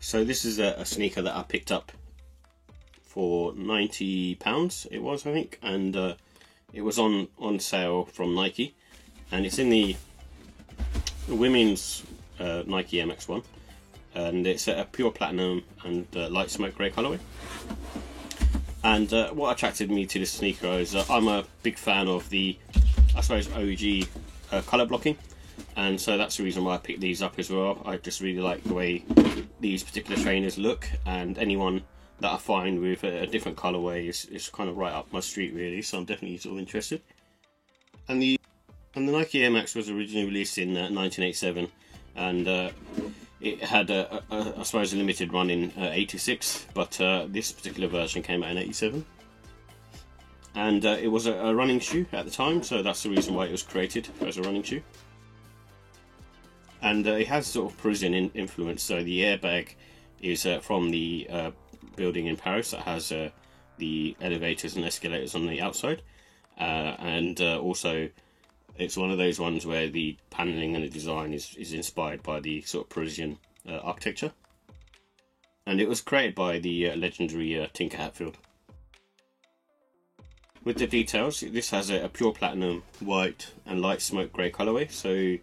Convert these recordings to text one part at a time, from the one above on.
So this is a sneaker that I picked up for £90 it was, I think, and it was on sale from Nike, and it's in the women's Nike MX1, and it's a pure platinum and light smoke grey colourway. And what attracted me to this sneaker is I'm a big fan of the, I suppose, OG colour blocking, and so that's the reason why I picked these up as well. I just really like the way these particular trainers look, and anyone that I find with a different colourway is kind of right up my street really, so I'm definitely sort of interested. And the Nike Air Max was originally released in 1987, and it had I suppose a limited run in 86, but this particular version came out in 87. And it was a running shoe at the time, so that's the reason why it was created as a running shoe. And it has sort of Parisian influence, so the airbag is from the building in Paris that has the elevators and escalators on the outside, and also it's one of those ones where the panelling and the design is inspired by the sort of Parisian architecture, and it was created by the legendary Tinker Hatfield. With the details, this has a pure platinum, white and light smoke grey colourway. So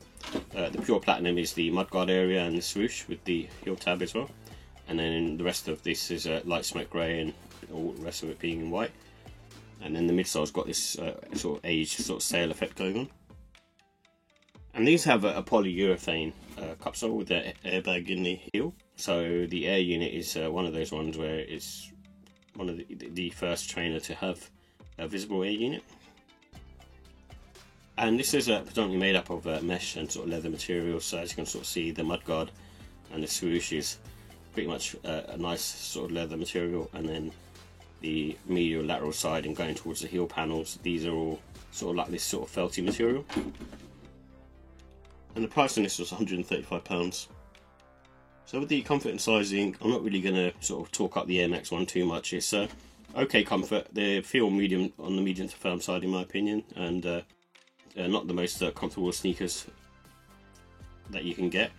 the pure platinum is the mudguard area and the swoosh with the heel tab as well, and then the rest of this is light smoke grey and all the rest of it being in white. And then the midsole's got this sort of aged sort of sail effect going on. And these have a polyurethane cupsole with the airbag in the heel. So the air unit is one of those ones where it's one of the first trainer to have a visible air unit. And this is predominantly made up of mesh and sort of leather materials. So as you can sort of see, the mudguard and the swoosh is pretty much a nice sort of leather material, and then the medial lateral side and going towards the heel panels, these are all sort of like this sort of felty material. And the price on this was £135. So with the comfort and sizing, I'm not really going to sort of talk up the Air Max one too much. It's okay comfort. They feel medium on the medium to firm side in my opinion, and not the most comfortable sneakers that you can get.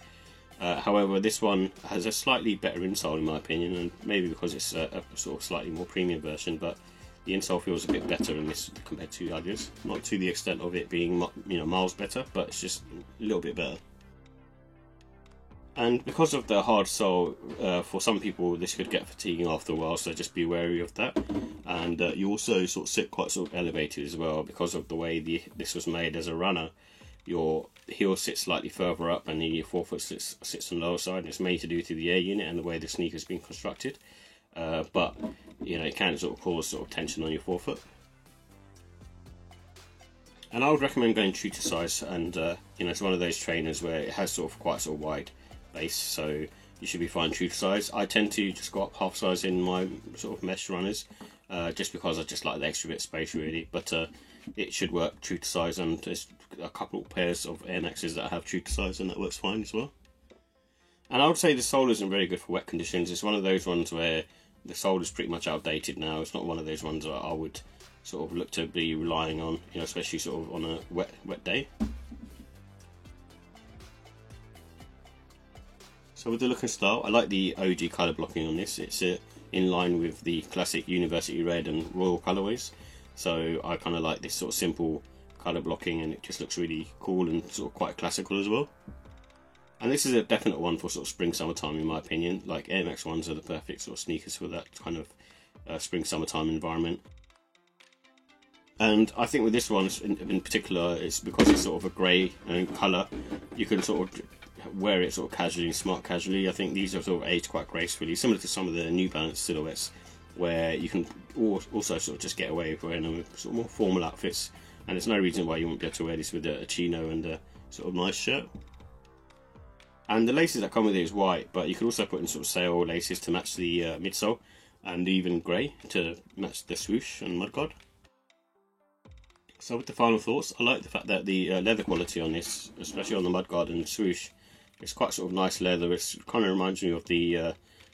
However, this one has a slightly better insole in my opinion, and maybe because it's a sort of slightly more premium version, but the insole feels a bit better in this compared to the others. Not to the extent of it being, you know, miles better, but it's just a little bit better. And because of the hard sole, for some people this could get fatiguing after a while, so just be wary of that. And you also sort of sit quite sort of elevated as well, because of the way this was made as a runner. Your heel sits slightly further up and your forefoot sits on the lower side, and it's made to do to the air unit and the way the sneaker's been constructed. But you know, it can sort of cause sort of tension on your forefoot. And I would recommend going true to size, and you know, it's one of those trainers where it has sort of quite sort of wide base, so you should be fine true to size. I tend to just go up half size in my sort of mesh runners, just because I just like the extra bit of space really, but it should work true to size, and there's a couple of pairs of Air Maxes that have true to size and that works fine as well. And I would say the sole isn't very good for wet conditions. It's one of those ones where the sole is pretty much outdated now. It's not one of those ones that I would sort of look to be relying on, you know, especially sort of on a wet day. So with the look and style, I like the OG colour blocking on this. It's in line with the classic University Red and Royal colourways. So I kind of like this sort of simple colour blocking, and it just looks really cool and sort of quite classical as well. And this is a definite one for sort of spring summertime in my opinion. Like Air Max 1s are the perfect sort of sneakers for that kind of spring summertime environment. And I think with this one in particular, it's because it's sort of a grey colour, you can sort of wear it sort of casually, smart casually. I think these are sort of aged quite gracefully, similar to some of the New Balance silhouettes, where you can also sort of just get away with wearing them with sort of more formal outfits. And there's no reason why you won't be able to wear this with a chino and a sort of nice shirt. And the laces that come with it is white, but you can also put in sort of sail laces to match the midsole, and even grey to match the swoosh and mudguard. So with the final thoughts, I like the fact that the leather quality on this, especially on the mudguard and the swoosh, it's quite sort of nice leather. It kind of reminds me of the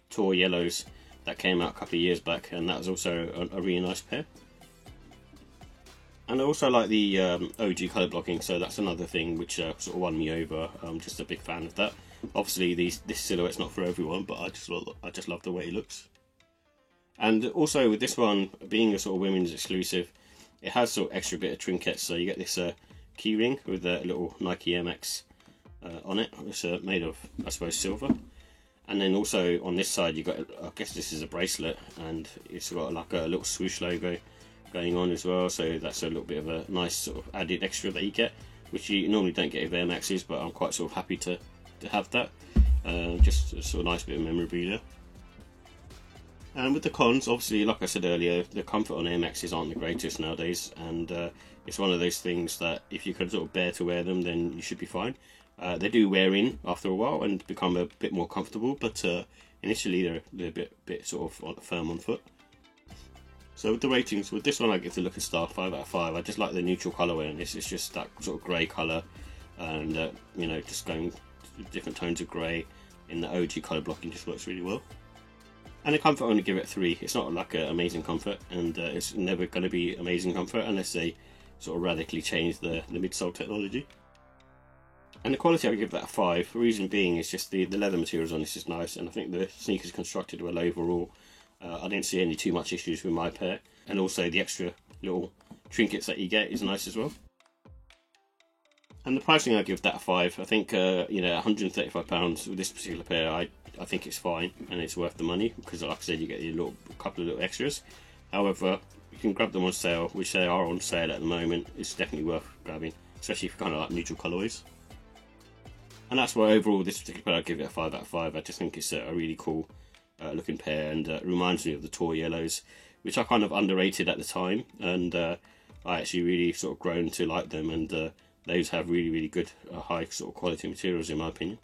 Tor Yellows that came out a couple of years back, and that was also a really nice pair. And I also like the OG colour blocking, so that's another thing which sort of won me over. I'm just a big fan of that. Obviously, this silhouette's not for everyone, but I just love the way it looks. And also with this one being a sort of women's exclusive, it has sort of extra bit of trinkets. So you get this key ring with a little Nike Air Max on it. It's made of, I suppose, silver. And then also on this side you got, I guess this is a bracelet, and it's got like a little swoosh logo going on as well, so that's a little bit of a nice sort of added extra that you get, which you normally don't get with Air Maxes, but I'm quite sort of happy to have that. Just a sort of nice bit of memorabilia. And with the cons, obviously, like I said earlier, the comfort on Air Maxes aren't the greatest nowadays, and it's one of those things that if you can sort of bear to wear them, then you should be fine. They do wear in after a while and become a bit more comfortable, but initially they're a bit sort of firm on foot. So with the ratings, with this one I give the Look Star 5 out of 5. I just like the neutral colourway on this. It's just that sort of grey colour, and you know, just going different tones of grey in the OG colour blocking just works really well. And the comfort, I'm going to give it 3. It's not like an amazing comfort, and it's never going to be amazing comfort unless they sort of radically change the midsole technology. And the quality, I give that a 5. The reason being is just the leather materials on this is nice, and I think the sneakers constructed well overall. I didn't see too much issues with my pair, and also the extra little trinkets that you get is nice as well. And the pricing, I give that a 5. I think you know, £135 with this particular pair, I think it's fine and it's worth the money, because like I said, you get a couple of little extras. However, you can grab them on sale, which they are on sale at the moment. It's definitely worth grabbing, especially for kind of like neutral colourways. And that's why overall this particular pair I give it a 5 out of 5. I just think it's a really cool looking pair, and reminds me of the Tor Yellows, which I kind of underrated at the time, and I actually really sort of grown to like them, and those have really good high sort of quality materials in my opinion.